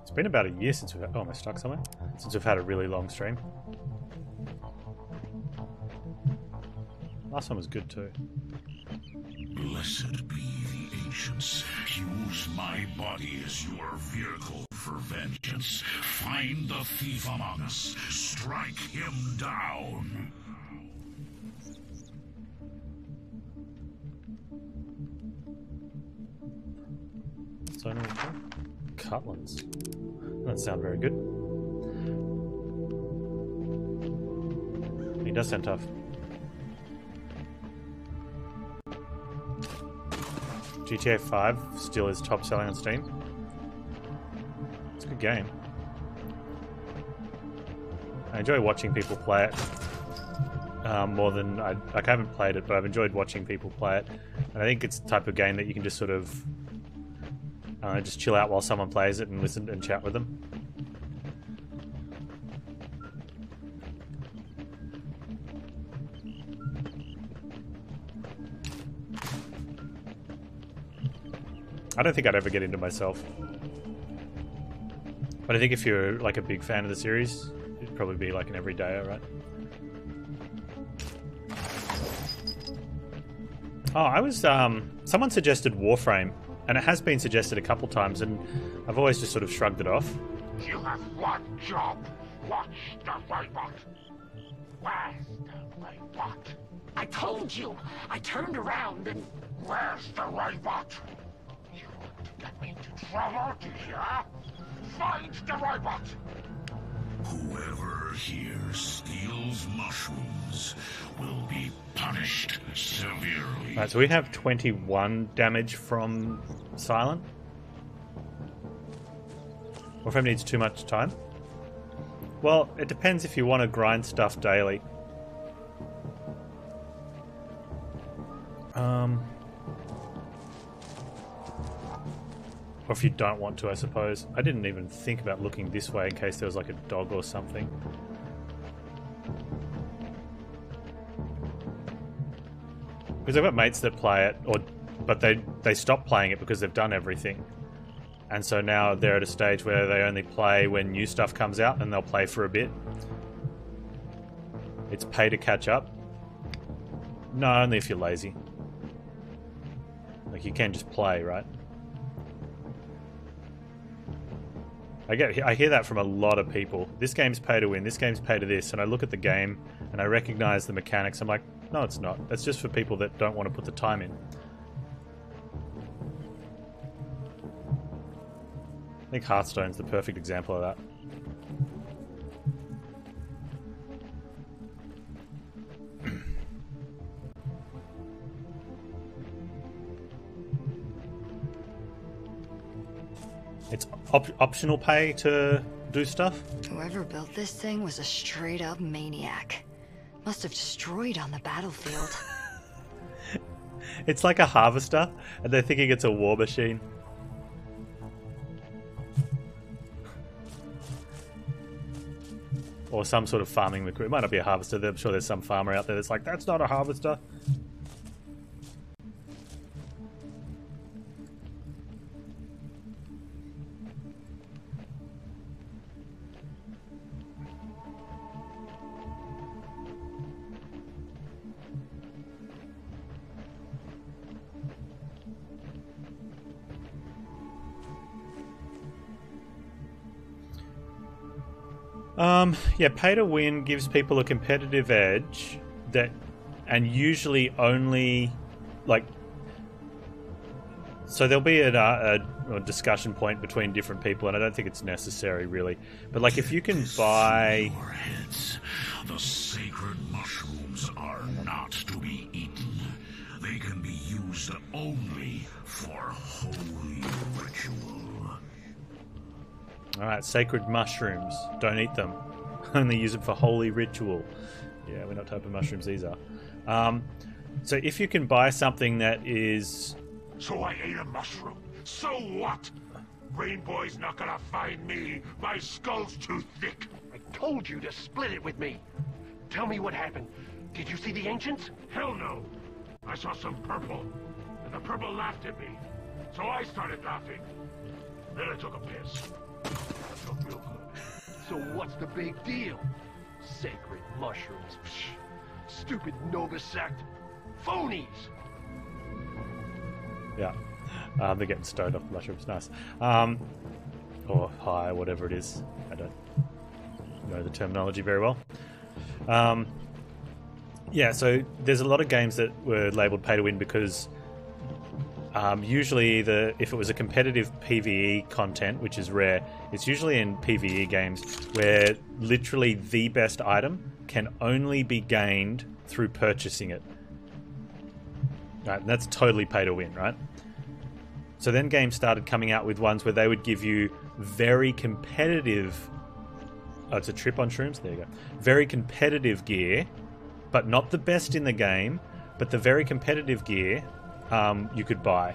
It's been about a year since we've had... Oh, am I stuck somewhere? Since we've had a really long stream. Last one was good too. Blessed be the ancients. Use my body as your vehicle for vengeance. Find the thief among us. Strike him down. So Cutlands. Doesn't sound very good. He does sound tough. GTA 5 still is top selling on Steam. It's a good game. I enjoy watching people play it more than I haven't played it, but I've enjoyed watching people play it. And I think it's the type of game that you can just sort of just chill out while someone plays it and listen and chat with them. I don't think I'd ever get into myself. But I think if you're like a big fan of the series, it'd probably be like an everydayer, right? Oh, I was, someone suggested Warframe, and it has been suggested a couple times, and I've always just sort of shrugged it off. You have one job. Watch the robot. Where's the robot? I told you. I turned around and... Where's the robot? You want to get me into trouble, do you? Find the robot! Whoever here steals mushrooms will be punished severely. Right, so we have 21 damage from Silent. Warframe needs too much time. Well, it depends if you want to grind stuff daily. Or if you don't want to, I suppose. I didn't even think about looking this way in case there was like a dog or something. Because I've got mates that play it, but they stop playing it because they've done everything. And so now they're at a stage where they only play when new stuff comes out, and they'll play for a bit. It's pay to catch up. No, only if you're lazy. Like, you can just play, right? I hear that from a lot of people. This game's pay to win, this game's pay to this, and I look at the game and I recognize the mechanics. I'm like, no, it's not. That's just for people that don't want to put the time in. I think Hearthstone's the perfect example of that. It's optional pay to do stuff. Whoever built this thing was a straight-up maniac. Must have destroyed on the battlefield. It's like a harvester, and they're thinking it's a war machine. Or some sort of farming recruit. It might not be a harvester. I'm sure there's some farmer out there that's like, that's not a harvester. Yeah, pay to win gives people a competitive edge that, and usually only, like, so there'll be a discussion point between different people, and I don't think it's necessary really. But like, if you can buy, the sacred mushrooms are not to be eaten. They can be used only for holy ritual. Alright, sacred mushrooms. Don't eat them. Only use it for holy ritual. Yeah, we're not type of mushrooms these are. So if you can buy something that is... So I ate a mushroom. So what? Rain Boy's not gonna find me. My skull's too thick. I told you to split it with me. Tell me what happened. Did you see the ancients? Hell no. I saw some purple. and the purple laughed at me. So I started laughing. Then I took a piss. That felt real good. So what's the big deal? Sacred mushrooms. Psh, stupid Nova sect. Phonies! Yeah. They're getting stoned off the mushrooms. Nice. Or high, whatever it is. I don't know the terminology very well. Yeah, so there's a lot of games that were labelled pay to win because usually if it was a competitive PvE content, which is rare, it's usually in PvE games where literally the best item can only be gained through purchasing it. Right, and that's totally pay to win, right? So then games started coming out with ones where they would give you very competitive... Oh, it's a trip on shrooms? There you go. Very competitive gear, but not the best in the game, but the very competitive gear you could buy.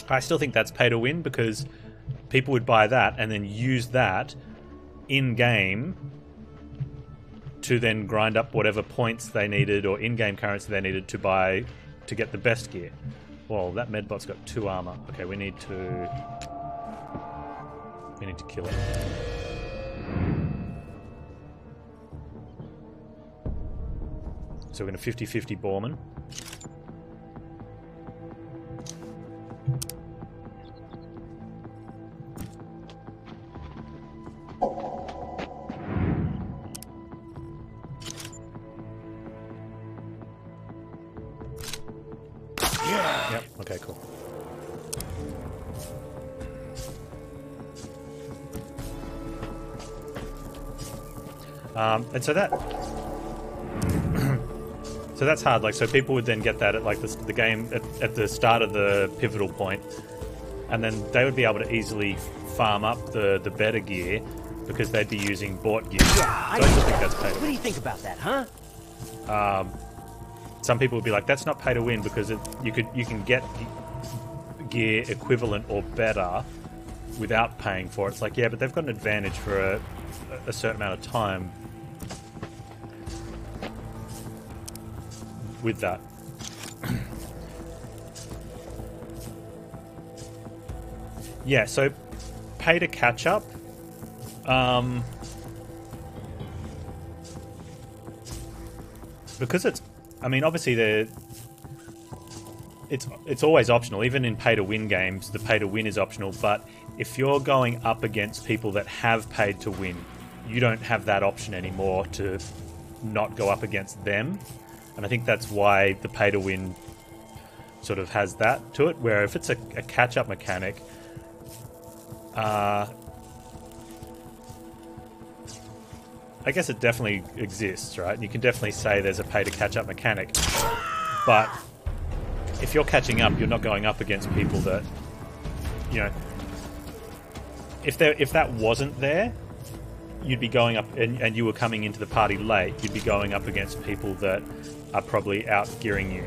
I still think that's pay to win because people would buy that and then use that in-game to then grind up whatever points they needed or in-game currency they needed to buy to get the best gear. Well, that medbot's got 2 armor. Okay, we need to kill it. So we're going to 50-50 Borman. Yep, okay, cool. And so that... so that's hard. Like, so people would then get that at like the game at the start of the pivotal point, and then they would be able to easily farm up the better gear because they'd be using bought gear. Yeah, so I still think that's pay to What win. do you think about that, huh? Some people would be like, that's not pay to win because you can get gear equivalent or better without paying for it. It's like, yeah, but they've got an advantage for a certain amount of time with that. Yeah, so pay to catch up. Because it's, I mean, obviously it's always optional. Even in pay to win games, the pay to win is optional. But if you're going up against people that have paid to win, you don't have that option anymore to not go up against them. And I think that's why the pay to win sort of has that to it. Where if it's a catch up mechanic, I guess it definitely exists, right? You can definitely say there's a pay to catch up mechanic, but if you're catching up, you're not going up against people that, you know, if that wasn't there, you'd be going up, and you were coming into the party late, you'd be going up against people that are probably out gearing you.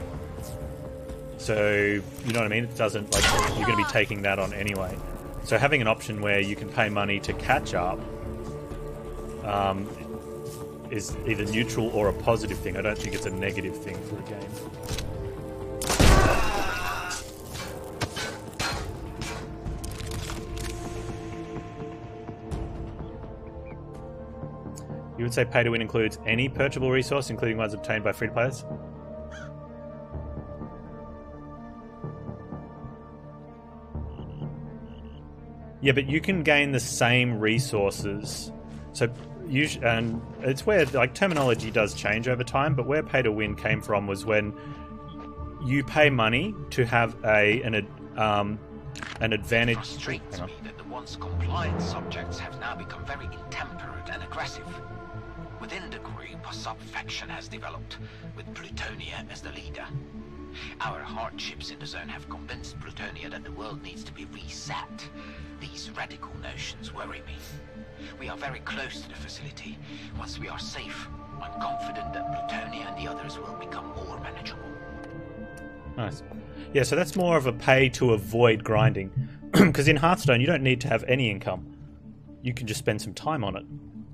So, you know what I mean? It doesn't, like, you're going to be taking that on anyway. So having an option where you can pay money to catch up is either neutral or a positive thing. I don't think it's a negative thing for a game. You would say pay to win includes any purchasable resource, including ones obtained by free players? Yeah, but you can gain the same resources. So, and it's where like terminology does change over time. But where pay to win came from was when you pay money to have an advantage. It frustrates me that the once compliant subjects have now become very intemperate and aggressive. Within the group, a sub-faction has developed, with Plutonia as the leader. Our hardships in the zone have convinced Plutonia that the world needs to be reset. These radical notions worry me. We are very close to the facility. Once we are safe, I'm confident that Plutonia and the others will become more manageable. Nice. Yeah, so that's more of a pay to avoid grinding. Because in Hearthstone, you don't need to have any income. You can just spend some time on it.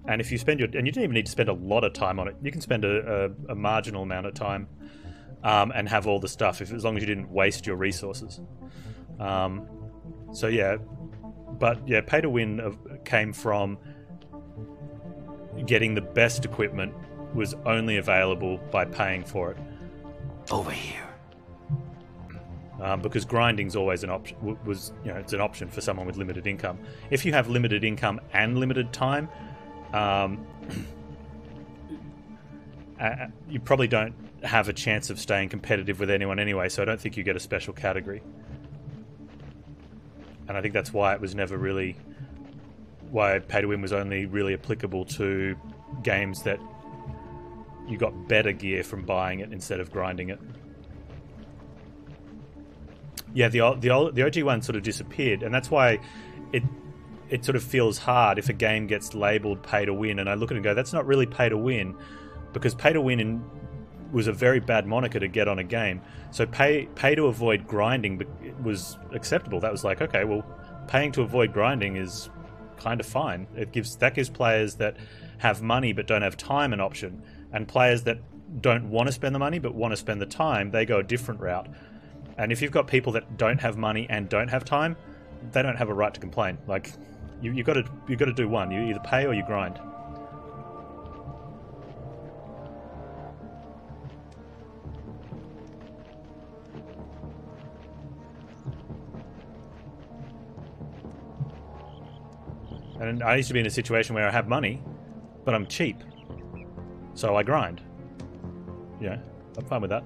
And if you spend and you don't even need to spend a lot of time on it. You can spend a marginal amount of time. and have all the stuff, as long as you didn't waste your resources. So yeah, but yeah, pay to win came from getting the best equipment was only available by paying for it. Over here. Because grinding's always an option. It's an option for someone with limited income. If you have limited income and limited time, you probably don't have a chance of staying competitive with anyone anyway. So I don't think you get a special category. And I think that's why it was never really, why pay to win was only really applicable to games that you got better gear from buying it instead of grinding it. Yeah, the OG one sort of disappeared, and that's why it sort of feels hard if a game gets labelled pay to win, and I look at it and go, that's not really pay to win, because pay to win was a very bad moniker to get on a game. So pay to avoid grinding was acceptable. That was like, okay, well, paying to avoid grinding is kind of fine. That gives players that have money but don't have time an option, and players that don't want to spend the money but want to spend the time, they go a different route. And if you've got people that don't have money and don't have time, they don't have a right to complain. Like, you got to do one. You either pay or you grind. And I used to be in a situation where I have money, but I'm cheap, so I grind. Yeah, I'm fine with that.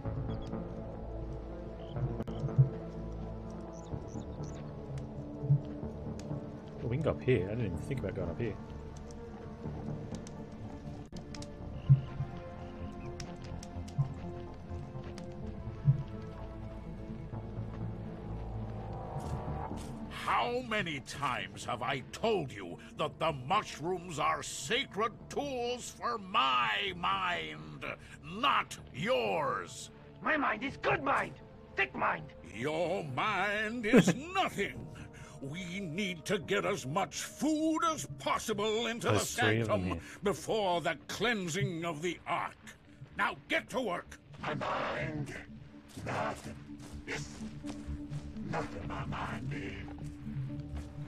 We can go up here. I didn't even think about going up here. How many times have I told you that the mushrooms are sacred tools for my mind, not yours? My mind is good mind. Thick mind. Your mind is nothing. We need to get as much food as possible into the There's three of them sanctum here. before the cleansing of the Ark. Now get to work. My mind. Nothing. Yes. Nothing my mind need.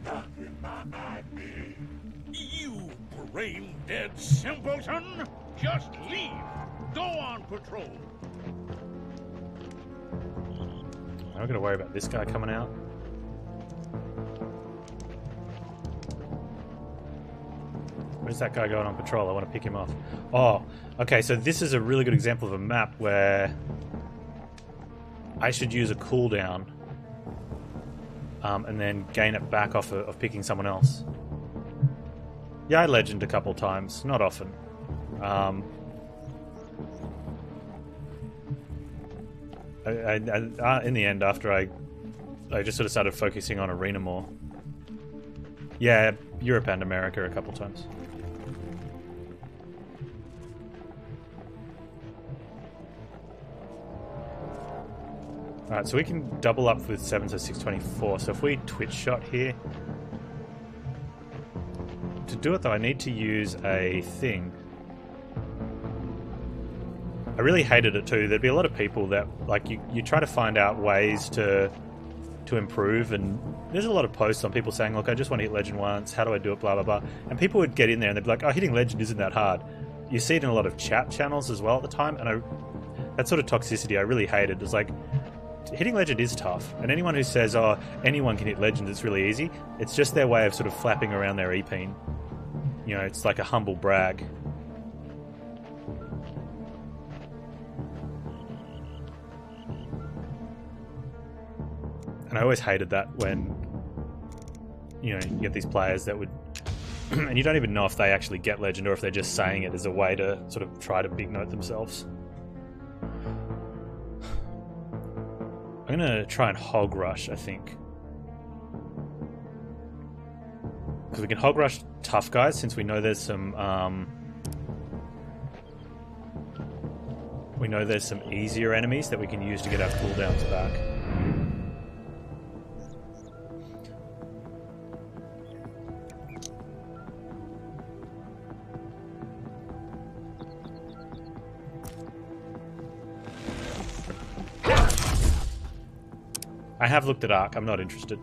Nothing my mind need. You brain-dead simpleton! Just leave. Go on patrol. I'm not going to worry about this guy coming out. Where's that guy going on patrol? I want to pick him off. Oh, okay, so this is a really good example of a map where I should use a cooldown and then gain it back off of picking someone else. Yeah, I legend a couple times, not often. In the end, after I just sort of started focusing on arena more. Yeah, Europe and America a couple times. Alright, so we can double up with 7 to 624. So if we twitch shot here. To do it though, I need to use a thing. I really hated it too. There'd be a lot of people that, like, you try to find out ways to improve, and there's a lot of posts on people saying, look, I just want to hit legend once, how do I do it, blah blah blah, and people would get in there and they'd be like, oh, hitting legend isn't that hard. You see it in a lot of chat channels as well at the time, and that sort of toxicity I really hated. It's like, hitting legend is tough, and anyone who says, oh, anyone can hit legend, it's really easy, it's just their way of sort of flapping around their e-peen. You know, it's like a humble brag. And I always hated that when, you know, you get these players that would, and you don't even know if they actually get legend or if they're just saying it as a way to sort of try to big note themselves. I'm gonna try and hog rush, I think. Because we can hog rush tough guys since we know there's some, easier enemies that we can use to get our cooldowns back. I have looked at Ark. I'm not interested.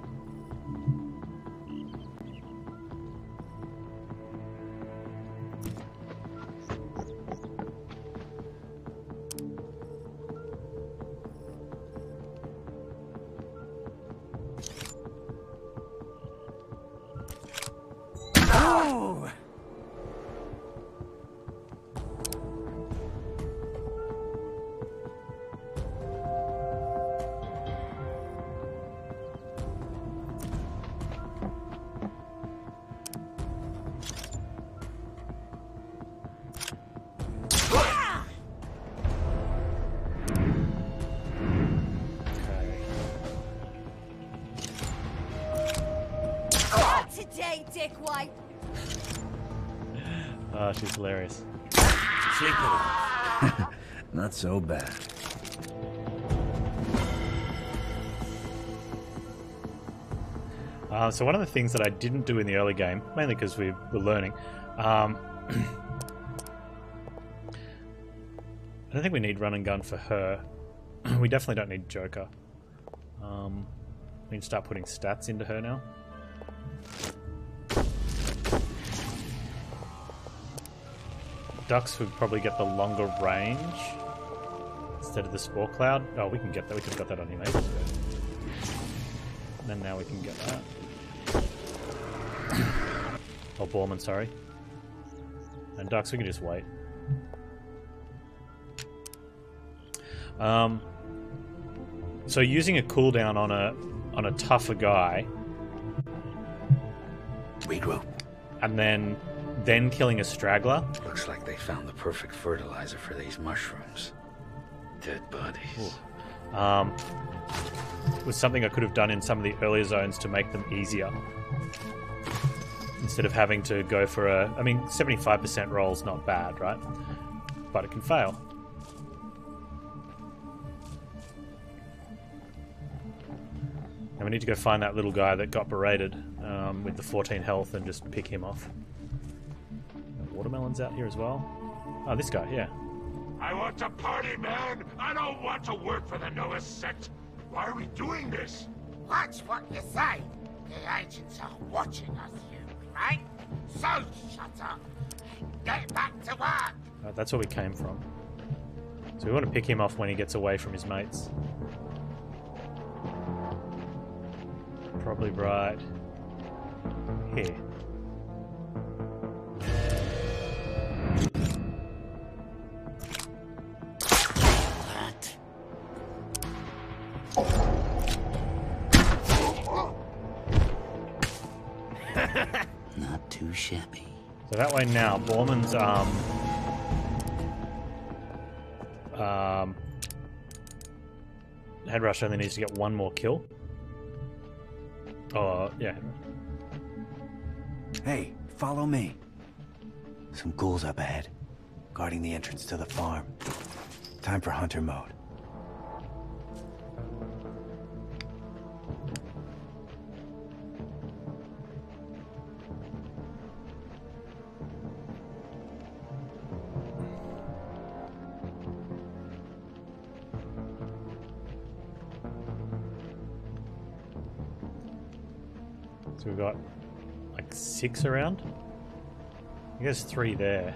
Today, dickwad. Oh, she's hilarious. Shake it off. Not so bad. So one of the things that I didn't do in the early game, mainly because we were learning, I don't think we need run and gun for her. We definitely don't need Joker. We need to start putting stats into her now. Ducks would probably get the longer range instead of the spore cloud. Oh, we can get that. We could have got that on him. And then now we can get that. Oh, Borman, sorry. And Ducks, we can just wait. So using a cooldown on a tougher guy, Regroup. and then killing a straggler. Looks like they found the perfect fertilizer for these mushrooms. Dead bodies. Was something I could have done in some of the earlier zones to make them easier. Instead of having to go for a... I mean, 75% roll's not bad, right? But it can fail. And we need to go find that little guy that got berated with the 14 health and just pick him off. Watermelon's out here as well. Oh, this guy, yeah. I want to party, man! I don't want to work for the Nova sect! Why are we doing this? Watch what you say! The agents are watching us, you right? So shut up! Get back to work! That's where we came from. So we want to pick him off when he gets away from his mates. Probably right here. Not too shabby. So that way now, Borman's head rush only needs to get one more kill. Oh, yeah. Hey, follow me. Some ghouls up ahead, guarding the entrance to the farm. Time for hunter mode. So we've got like 6 around. I guess 3 there.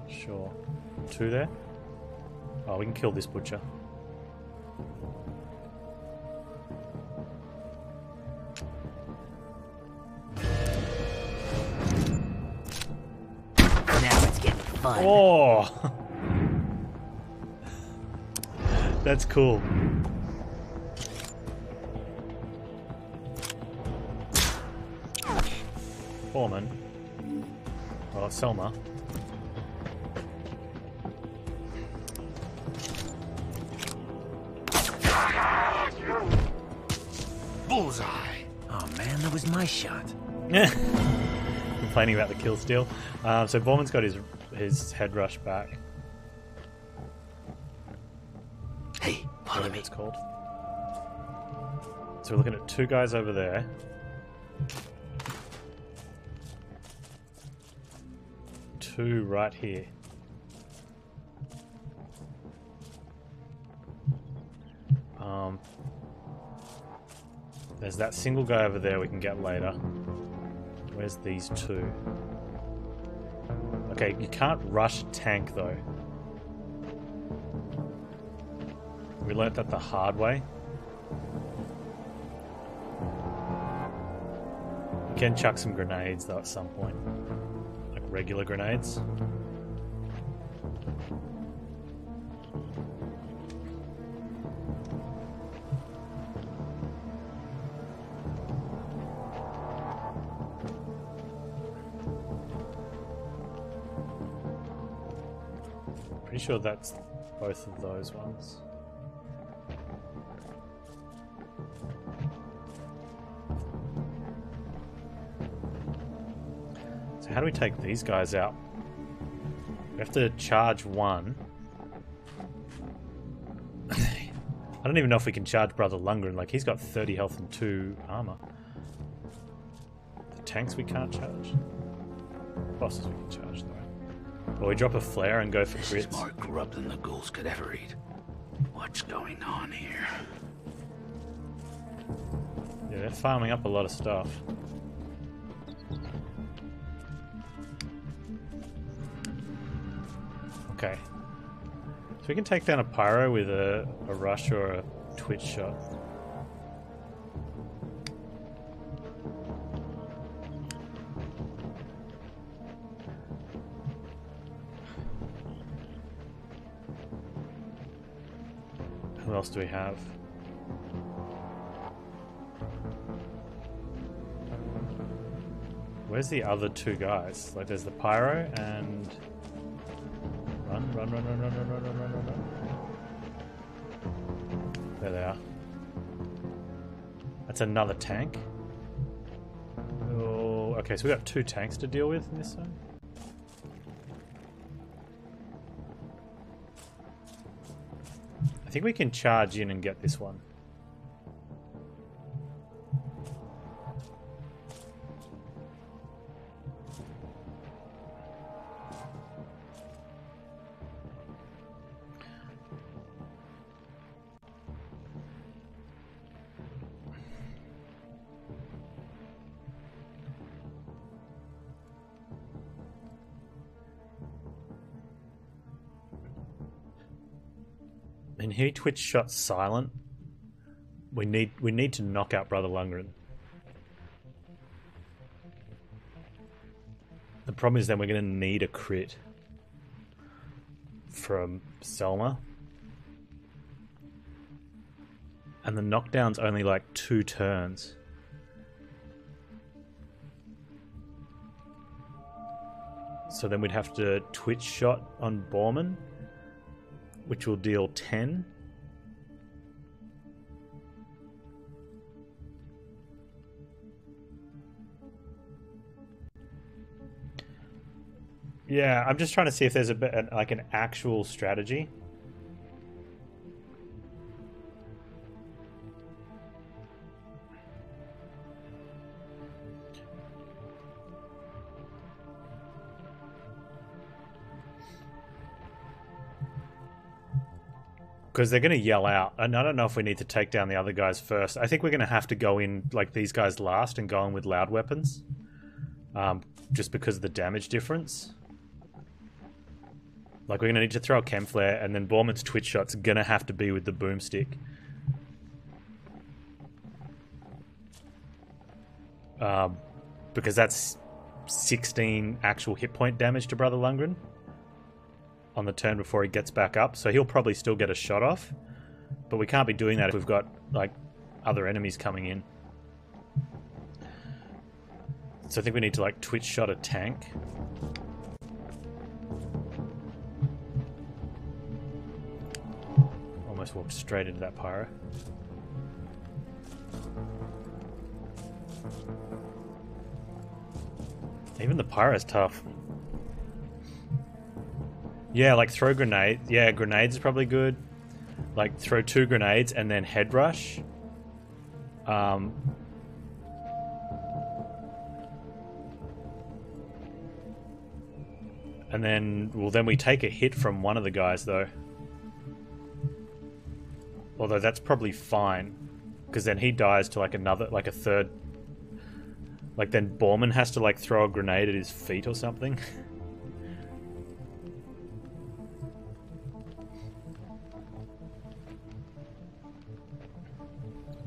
Sure. 2 there. Oh, we can kill this butcher. Now it's getting fun. Oh! That's cool. Foreman. Well, Selma. Bullseye. Oh man, that was my shot. Complaining about the kill steal. So Borman's got his head rush back. Hey, follow me. It's called. So we're looking at 2 guys over there. Two right here. There's that single guy over there we can get later. Where's these two? Okay, you can't rush a tank though. We learnt that the hard way. You can chuck some grenades though at some point. Like regular grenades. Pretty sure that's both of those ones. So how do we take these guys out? We have to charge one. I don't even know if we can charge Brother Lundgren. Like, he's got 30 health and 2 armor. The tanks we can't charge. Bosses we can charge though. Or we drop a flare and go for crits. This is more grub than the ghouls could ever eat. What's going on here? Yeah, they're farming up a lot of stuff. Okay. So we can take down a pyro with a rush or a twitch shot. Who else do we have? Where's the other two guys? Like, there's the pyro and... Run. There they are. That's another tank. Oh, okay, so we got 2 tanks to deal with in this zone. I think we can charge in and get this one. And he twitch shot silent. We need to knock out Brother Lundgren. The problem is then we're going to need a crit from Selma. And the knockdown's only like 2 turns. So then we'd have to twitch shot on Borman, which will deal 10. Yeah, I'm just trying to see if there's a bit like an actual strategy. Because they're going to yell out. And I don't know if we need to take down the other guys first. I think we're going to have to go in like these guys last and go in with loud weapons. Just because of the damage difference. Like, we're going to need to throw a chem flare, and then Borman's twitch shot's going to have to be with the boomstick. Because that's 16 actual hit point damage to Brother Lundgren on the turn before he gets back up, so he'll probably still get a shot off, but we can't be doing that if we've got like other enemies coming in. So I think we need to like twitch shot a tank. Almost walked straight into that pyro. Even the pyro's tough. Yeah, like throw grenades. Yeah, grenades is probably good. Like throw 2 grenades and then head rush. And then, well, then we take a hit from one of the guys though. Although that's probably fine, because then he dies to like another, like a third. Like then Borman has to like throw a grenade at his feet or something.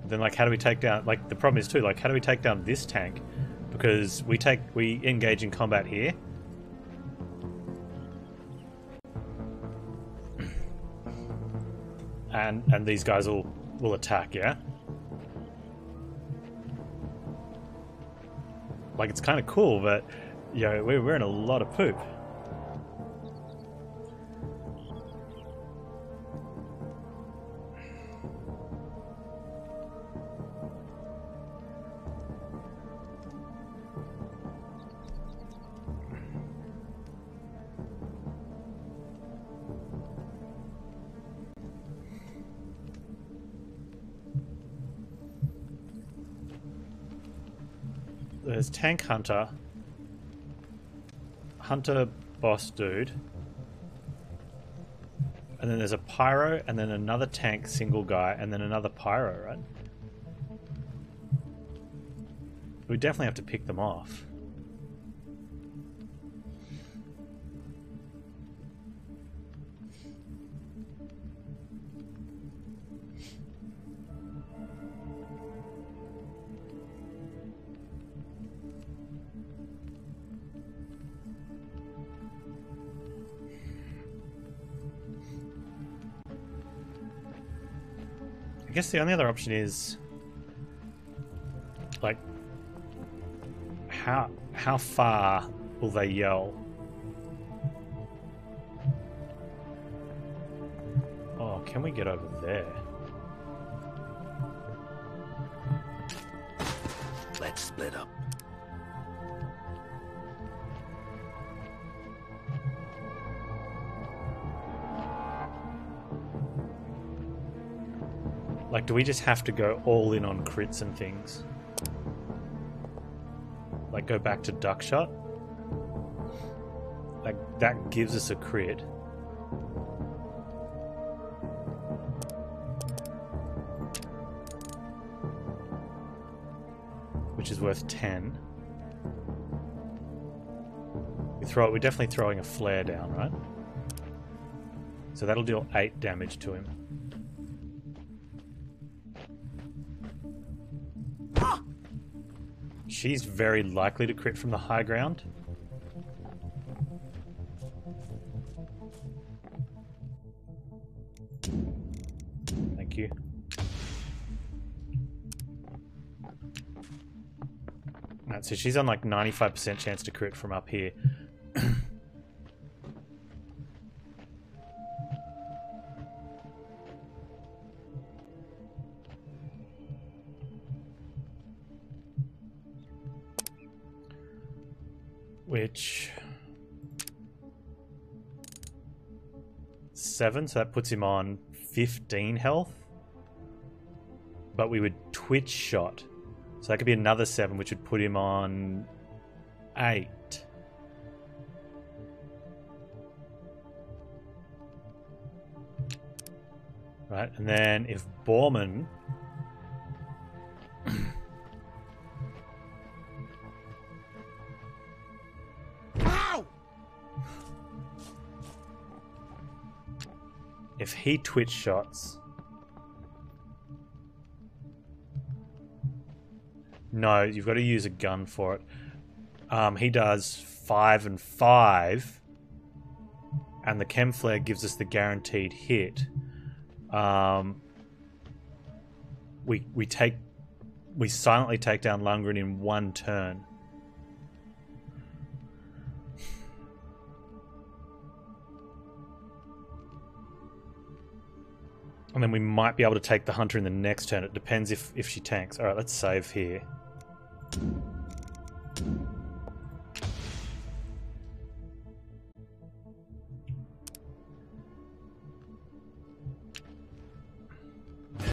Then like how do we take down, like the problem is too, like how do we take down this tank? Because we engage in combat here. And these guys will attack, yeah? Like it's kind of cool, but you know, we're in a lot of poop. There's Tank Hunter, Hunter boss dude, and then there's a Pyro, and then another tank single guy, and then another Pyro, right? We definitely have to pick them off. I guess the only other option is like how far will they yell? Oh, can we get over there? Let's split up. Like, do we just have to go all in on crits and things? Like, go back to duck shot? Like, that gives us a crit. Which is worth 10. We're definitely throwing a flare down, right? So that'll deal 8 damage to him. She's very likely to crit from the high ground. Thank you. Right, so she's on like 95% chance to crit from up here. Which 7, so that puts him on 15 health. But we would twitch shot, so that could be another 7, which would put him on 8. Right, and then if Borman if he twitch shots... No, you've got to use a gun for it. He does 5 and 5. And the chem flare gives us the guaranteed hit. We silently take down Lundgren in 1 turn. And then we might be able to take the Hunter in the next turn. It depends if she tanks. Alright, let's save here.